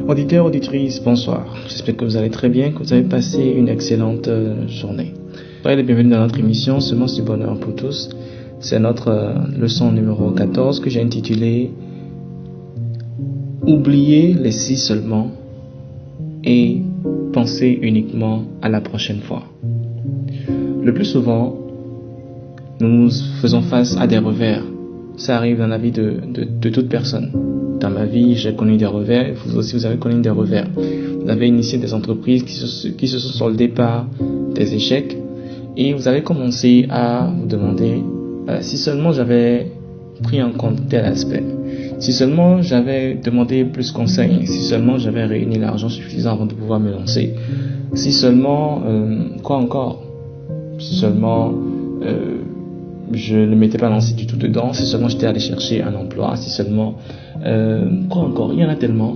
Auditeurs, auditrices, bonsoir. J'espère que vous allez très bien, que vous avez passé une excellente journée. Soyez les bienvenus dans notre émission Semences du bonheur pour tous. C'est notre leçon numéro 14 que j'ai intitulée Oubliez les si seulement et pensez uniquement à la prochaine fois. Le plus souvent, nous faisons face à des revers. Ça arrive dans la vie de toute personne. Dans ma vie, j'ai connu des revers. Vous aussi, vous avez connu des revers. Vous avez initié des entreprises qui se sont soldées par des échecs. Et vous avez commencé à vous demander si seulement j'avais pris en compte tel aspect. Si seulement j'avais demandé plus de conseils. Si seulement j'avais réuni l'argent suffisant avant de pouvoir me lancer. Si seulement, quoi encore? Si seulement je ne m'étais pas lancé du tout dedans. Si seulement j'étais allé chercher un emploi. Si seulement, quoi encore? Il y en a tellement.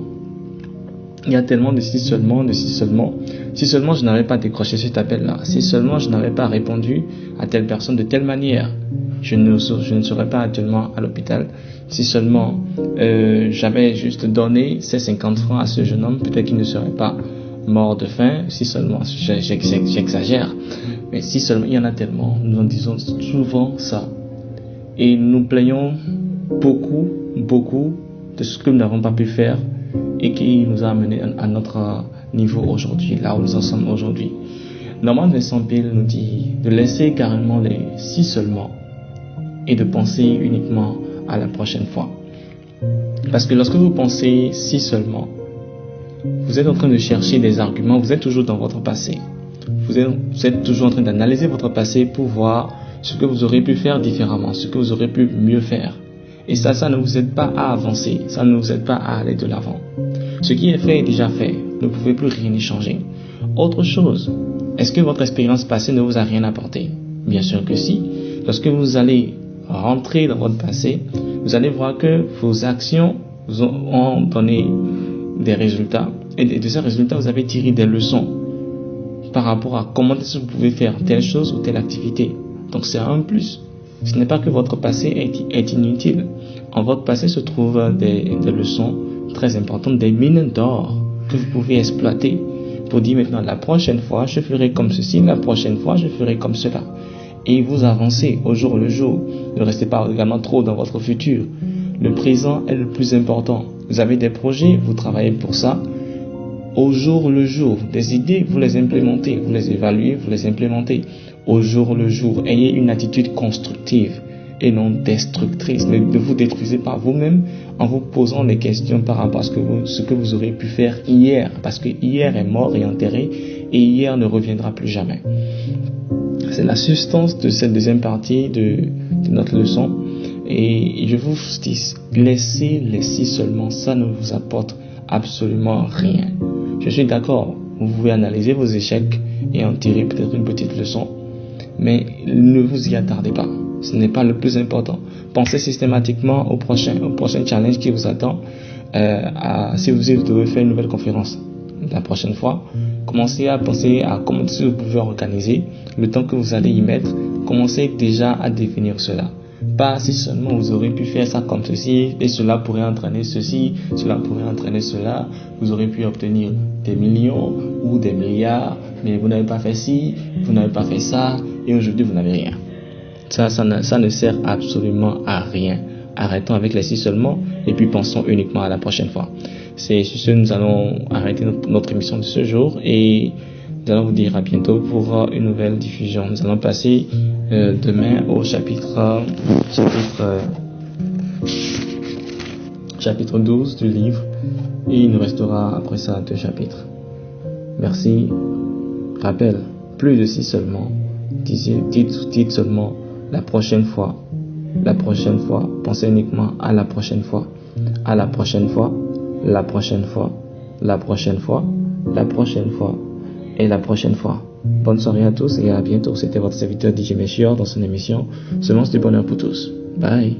Il y a tellement de si seulement, de si seulement. Si seulement je n'avais pas décroché cet appel-là. Si seulement je n'avais pas répondu à telle personne de telle manière. Je ne serais pas actuellement à l'hôpital. Si seulement j'avais juste donné ces 50 francs à ce jeune homme, peut-être qu'il ne serait pas mort de faim. Si seulement, j'exagère. Mais si seulement, il y en a tellement. Nous en disons souvent ça. Et nous plaignons beaucoup de ce que nous n'avons pas pu faire et qui nous a amené à notre niveau aujourd'hui, là où nous en sommes aujourd'hui. Norman Vincent Peale nous dit de laisser carrément les si seulement et de penser uniquement à la prochaine fois. Parce que lorsque vous pensez si seulement, vous êtes en train de chercher des arguments, vous êtes toujours dans votre passé. Vous êtes toujours en train d'analyser votre passé pour voir ce que vous aurez pu faire différemment, ce que vous aurez pu mieux faire. Et ça ne vous aide pas à avancer, ça ne vous aide pas à aller de l'avant. Ce qui est fait est déjà fait, ne pouvez plus rien y changer. Autre chose, est-ce que votre expérience passée ne vous a rien apporté? Bien sûr que si. Lorsque vous allez rentrer dans votre passé, vous allez voir que vos actions vous ont donné des résultats. Et de ces résultats, vous avez tiré des leçons par rapport à comment est-ce que vous pouvez faire telle chose ou telle activité. Donc c'est un plus. Ce n'est pas que votre passé est inutile. En votre passé se trouvent des leçons très importantes, des mines d'or que vous pouvez exploiter pour dire maintenant la prochaine fois je ferai comme ceci, la prochaine fois je ferai comme cela. Et vous avancez au jour le jour. Ne restez pas également trop dans votre futur. Le présent est le plus important. Vous avez des projets, vous travaillez pour ça. Au jour le jour, des idées, vous les implémentez, vous les évaluez, vous les implémentez. Au jour le jour, ayez une attitude constructive et non destructrice. Ne vous détruisez pas vous-même en vous posant des questions par rapport à ce que vous aurez pu faire hier. Parce que hier est mort et enterré et hier ne reviendra plus jamais. C'est la substance de cette deuxième partie de notre leçon. Et je vous dis, laissez les si seulement, ça ne vous apporte absolument rien. Je suis d'accord, vous pouvez analyser vos échecs et en tirer peut-être une petite leçon, mais ne vous y attardez pas. Ce n'est pas le plus important. Pensez systématiquement au prochain challenge qui vous attend. Si vous devez faire une nouvelle conférence la prochaine fois, commencez à penser à comment vous pouvez organiser le temps que vous allez y mettre. Commencez déjà à définir cela. Pas si seulement vous aurez pu faire ça comme ceci et cela pourrait entraîner ceci, cela pourrait entraîner cela. Vous aurez pu obtenir des millions ou des milliards, mais vous n'avez pas fait ci, vous n'avez pas fait ça et aujourd'hui vous n'avez rien. Ça ne sert absolument à rien. Arrêtons avec les si seulement et puis pensons uniquement à la prochaine fois. C'est sur ce, nous allons arrêter notre émission de ce jour et nous allons vous dire à bientôt pour une nouvelle diffusion. Nous allons passer demain au chapitre 12 du livre et il nous restera après ça 2 chapitres. Merci. Rappel, plus de si seulement. Dites seulement la prochaine fois. La prochaine fois. Pensez uniquement à la prochaine fois. À la prochaine fois. La prochaine fois. La prochaine fois. La prochaine fois. Et la prochaine fois. Bonne soirée à tous et à bientôt. C'était votre serviteur DJ Meshior dans son émission Semences du bonheur pour tous. Bye.